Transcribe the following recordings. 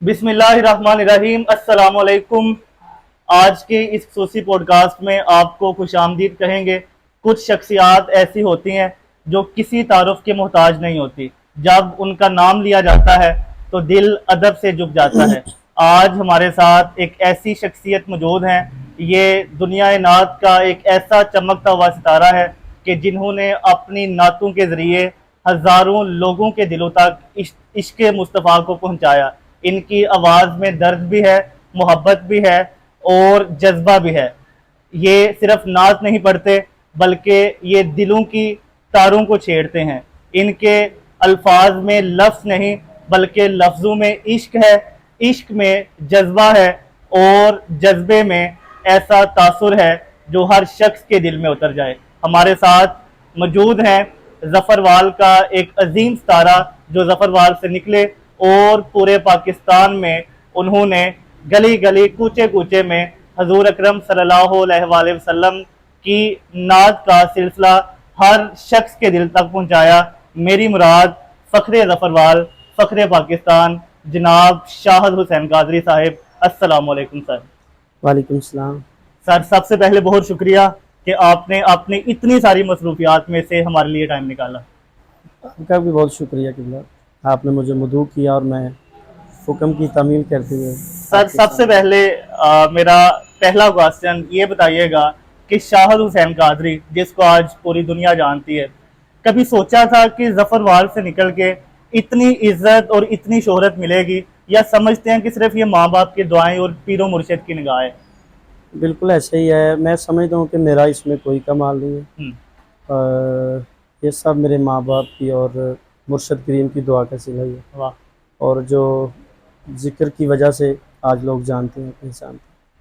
बिस्मिल्लाहिर्रहमानिर्रहीम, अस्सलामुअलैकुम। आज के इस खसूसी पॉडकास्ट में आपको खुशामदीद कहेंगे। कुछ शख्सियात ऐसी होती हैं जो किसी तारुफ के मोहताज नहीं होती। जब उनका नाम लिया जाता है तो दिल अदब से झुक जाता है। आज हमारे साथ एक ऐसी शख्सियत मौजूद हैं। ये दुनिया नात का एक ऐसा चमकता हुआ सितारा है कि जिन्होंने अपनी नातों के ज़रिए हज़ारों लोगों के दिलों तक इश्क मुस्तफ़ा को पहुँचाया। इनकी आवाज़ में दर्द भी है, मोहब्बत भी है और जज्बा भी है। ये सिर्फ नात नहीं पढ़ते बल्कि ये दिलों की तारों को छेड़ते हैं। इनके अल्फाज में लफ्ज़ नहीं बल्कि लफ्ज़ों में इश्क है, इश्क में जज्बा है और जज्बे में ऐसा तासुर है जो हर शख्स के दिल में उतर जाए। हमारे साथ मौजूद हैं ज़फ़रवाल का एक अजीम सितारा जो ज़फ़रवाल से निकले और पूरे पाकिस्तान में उन्होंने गली गली कूचे कूचे में हजूर अकरम सल्लल्लाहु अलैहि वसल्लम की नात का सिलसिला हर शख्स के दिल तक पहुंचाया। मेरी मुराद फ़ख्रे ज़फ़रवाल, फ़ख्रे पाकिस्तान, जनाब शाहद हुसैन कादरी साहिब। अस्सलामु अलैकुम सर। वालेकुम सलाम। सर, सबसे पहले बहुत शुक्रिया कि आपने अपनी इतनी सारी मसरूफियात में से हमारे लिए टाइम निकाला। आपका भी बहुत शुक्रिया कि आपने मुझे मदऊ किया और मैं हुक्म की तामील करते हुए सर, सबसे पहले मेरा पहला क्वेश्चन ये बताइएगा कि शाहद हुसैन कादरी जिसको आज पूरी दुनिया जानती है, कभी सोचा था कि ज़फ़रवाल से निकल के इतनी इज्जत और इतनी शोहरत मिलेगी, या समझते हैं कि सिर्फ ये माँ बाप की दुआएं और पीरो मुर्शिद की निगाह है? बिल्कुल ऐसा ही है। मैं समझता हूँ कि मेरा इसमें कोई कमाल नहीं है। ये सब मेरे माँ बाप की और मुर्शद करीम की दुआ का सिला ही है। वाह। और जो जिक्र की वजह से आज लोग जानते हैं इंसान।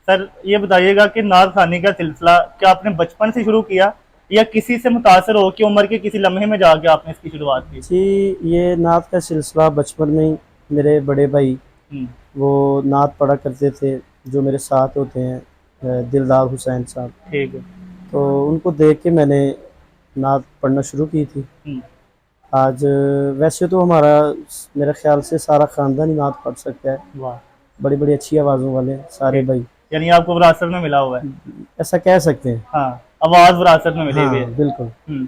सर, ये बताइएगा कि नात खानी का सिलसिला क्या आपने बचपन से शुरू किया या किसी से मुतासर हो कि उम्र के किसी लम्हे में जाके आपने इसकी शुरुआत की? जी, ये नात का सिलसिला बचपन में ही मेरे बड़े भाई वो नात पढ़ा करते थे, जो मेरे साथ होते हैं, दिलदार हुसैन साहब। ठीक है। तो उनको देख के मैंने नात पढ़ना शुरू की थी। आज वैसे तो हमारा मेरे ख्याल से सारा ख़ानदान ही नात पढ़ सकता है। वाह। बड़ी बड़ी अच्छी आवाज़ों वाले सारे भाई, यानी आपको विरासत में मिला हुआ है? ऐसा कह सकते हैं। हाँ, आवाज़ विरासत में मिली हुई हाँ है। बिल्कुल।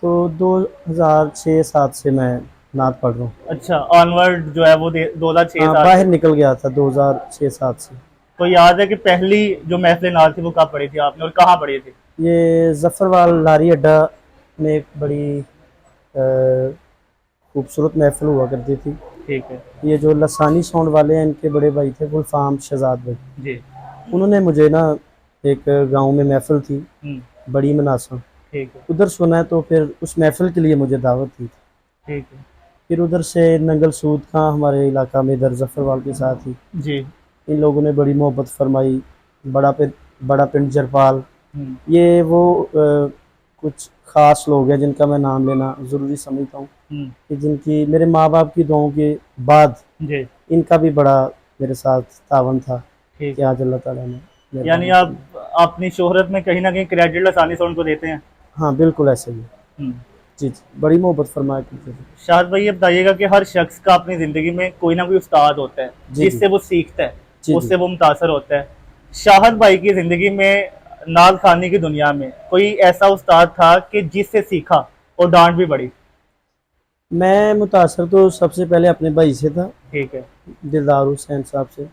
तो 2006-07 से मैं नात पढ़ रहा हूँ। अच्छा, ऑनवर्ड जो है वो 2006 हाँ, साल बाहर से। निकल गया था 2006-07 से। तो याद है कि पहली जो महफिल नात थी वो कब पढ़ी थी आपने और कहाँ पढ़ी थी? ये ज़फ़रवाल लारी अड्डा में एक बड़ी खूबसूरत महफिल हुआ करती थी। ठीक है ये जो लसानी साउंड वाले हैं, इनके बड़े भाई थे गुलफाम शहजाद भाई जी। उन्होंने मुझे ना, एक गांव में महफिल थी बड़ी मनासा, ठीक है। उधर सुना है, तो फिर उस महफिल के लिए मुझे दावत दी थी। ठीक है फिर उधर से नंगल सूद खां हमारे इलाका में इधर ज़फ़रवाल के साथ ही जी। इन लोगों ने बड़ी मोहब्बत फरमाई। बड़ा पिंड जरपाल, ये वो कुछ ख़ास लोग हैं जिनका मैं नाम लेना ज़रूरी समझता हूँ कि जिनकी मेरे माँ बाप की दुआओं के बाद जी। इनका भी बड़ा मेरे साथ तावन था ठीक कि आज अल्लाह ताला ने। यानी आप अपनी शोहरत में कहीं ना कहीं क्रेडिट लसानी साउंड को देते हैं? हाँ बिल्कुल ऐसे ही। जी जी, बड़ी मोहब्बत फरमाया करते थे। शायद भाई, ये बताइएगा कि हर शख्स का अपनी ज़िंदगी में कोई ना कोई उस्ताद होता है जिससे वो सीखता है, उससे वो मुतासर होता है। शाहद भाई की ज़िंदगी में नात खानी की दुनिया में कोई ऐसा उस्ताद था कि जिससे सीखा और डांट भी पड़ी? मैं मुतासर तो सबसे पहले अपने भाई से था। ठीक है। दिलदार हुसैन साहब से।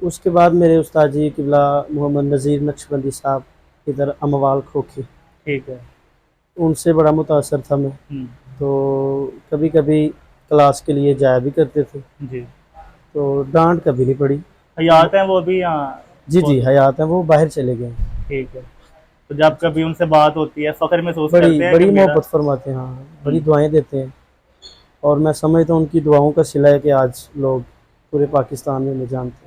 उसके बाद मेरे उस्ताद जी किबला मोहम्मद नज़ीर नक्शबंदी साहब, इधर अमवाल खोखे। ठीक है। उनसे बड़ा मुतासर था मैं। तो कभी कभी क्लास के लिए जाया भी करते थे जी। तो डांट कभी नहीं पड़ी। हयात हैं वो भी यहाँ? जी जी, हयात हैं, वो बाहर चले गए। ठीक है। तो जब कभी उनसे बात होती है फ़ख्र महसूस बड़ी करते हैं? बड़ी मोहब्बत फरमाते हैं। हाँ, बड़ी दुआएं देते हैं और मैं समझता हूँ उनकी दुआओं का सिला है कि आज लोग पूरे पाकिस्तान में जानते हैं।